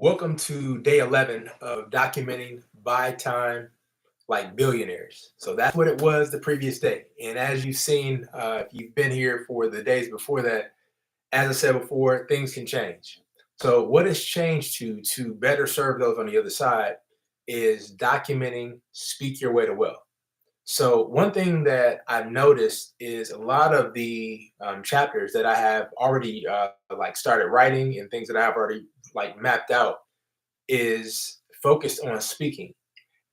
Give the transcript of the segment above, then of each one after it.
Welcome to day 11 of documenting buy time like billionaires. So that's what it was the previous day. And as you've seen, if you've been here for the days before that, as I said before, things can change. So what has changed to better serve those on the other side is documenting speak your way to wealth. So one thing that I've noticed is a lot of the chapters that I have already like started writing and things that I've already like mapped out is focused on speaking.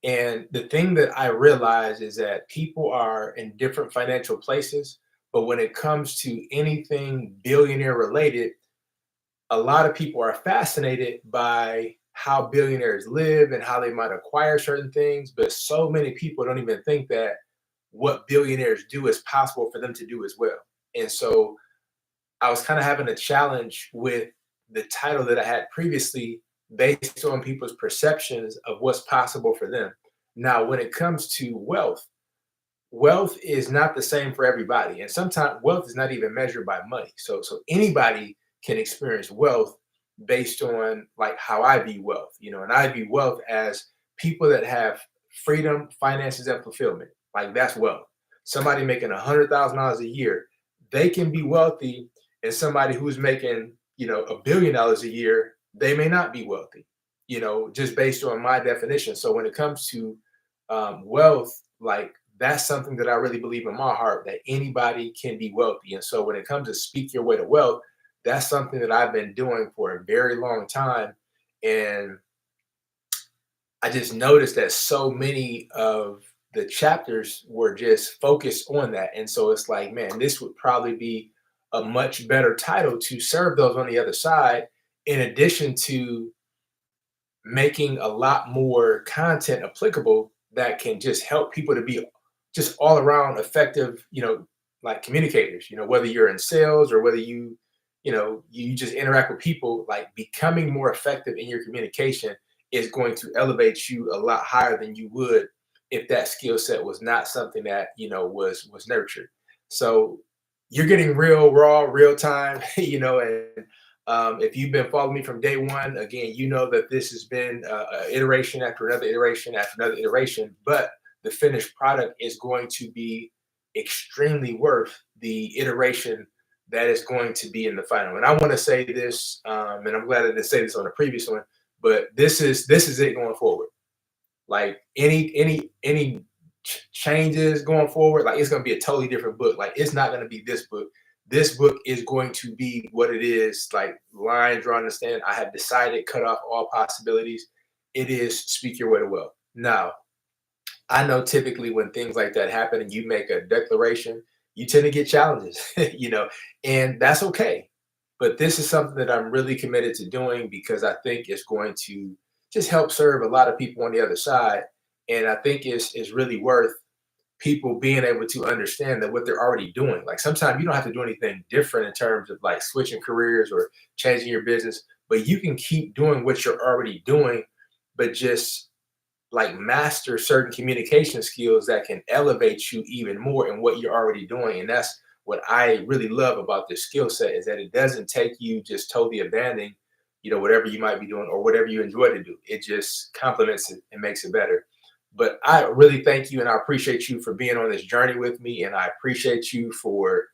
And the thing that I realize is that people are in different financial places, but when it comes to anything billionaire related, a lot of people are fascinated by how billionaires live and how they might acquire certain things. But so many people don't even think that what billionaires do is possible for them to do as well. And so I was kind of having a challenge with the title that I had previously based on people's perceptions of what's possible for them. Now, when it comes to wealth, wealth is not the same for everybody. And sometimes wealth is not even measured by money. So anybody can experience wealth based on like how I view wealth, and I view wealth as people that have freedom, finances, and fulfillment. Like that's wealth. Somebody making $100,000 a year, they can be wealthy, and somebody who's making, $1 billion a year, they may not be wealthy, just based on my definition. So when it comes to wealth, like that's something that I really believe in my heart that anybody can be wealthy. And so when it comes to speak your way to wealth, that's something that I've been doing for a very long time. And I just noticed that so many of the chapters were just focused on that. And so it's like, man, this would probably be a much better title to serve those on the other side, in addition to making a lot more content applicable that can just help people to be just all around effective, like communicators, whether you're in sales or whether you just interact with people, like becoming more effective in your communication is going to elevate you a lot higher than you would if that skill set was not something that, was nurtured. So you're getting real raw, real time, and if you've been following me from day one, again, you know that this has been iteration after another iteration after another iteration, but the finished product is going to be extremely worth the iteration that is going to be in the final. And I want to say this, and I'm glad I didn't say this on the previous one, but this is it going forward. Like any changes going forward, like it's going to be a totally different book. Like it's not going to be this book. This book is going to be what it is, like line drawn in the sand. I have decided, cut off all possibilities. It is speak your way to wealth. Now, I know typically when things like that happen and you make a declaration, you tend to get challenges, and that's okay. But this is something that I'm really committed to doing because I think it's going to just help serve a lot of people on the other side. And I think it's really worth people being able to understand that what they're already doing. Like sometimes you don't have to do anything different in terms of like switching careers or changing your business, but you can keep doing what you're already doing, but just like master certain communication skills that can elevate you even more in what you're already doing. And that's what I really love about this skill set is that it doesn't take you just totally abandoning, whatever you might be doing or whatever you enjoy to do. It just complements it and makes it better. But I really thank you and I appreciate you for being on this journey with me. And I appreciate you for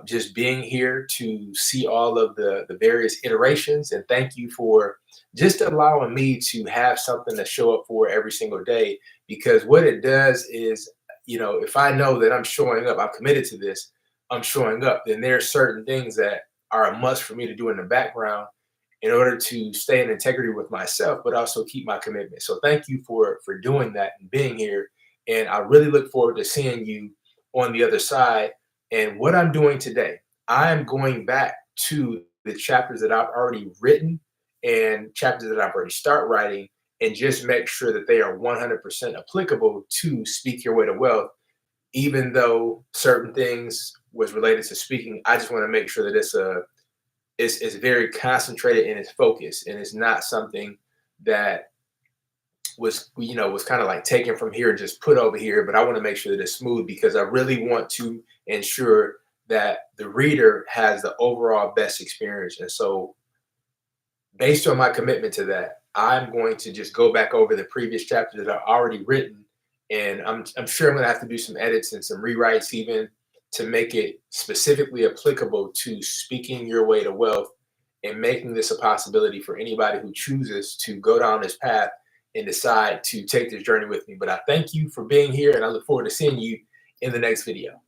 just being here to see all of the various iterations. And thank you for just allowing me to have something to show up for every single day. Because what it does is, if I know that I'm showing up, I'm committed to this, I'm showing up, then there's certain things that are a must for me to do in the background in order to stay in integrity with myself, but also keep my commitment. So thank you for doing that and being here. And I really look forward to seeing you on the other side. And what I'm doing today, I'm going back to the chapters that I've already written and chapters that I've already started writing and just make sure that they are 100% applicable to Speak Your Way to Wealth. Even though certain things was related to speaking, I just want to make sure that it's very concentrated in its focus and it's not something that was kind of like taken from here and just put over here, but I want to make sure that it's smooth because I really want to ensure that the reader has the overall best experience. And so based on my commitment to that, I'm going to just go back over the previous chapters that are already written. And I'm sure I'm going to have to do some edits and some rewrites even to make it specifically applicable to speaking your way to wealth and making this a possibility for anybody who chooses to go down this path and decide to take this journey with me. But I thank you for being here, and I look forward to seeing you in the next video.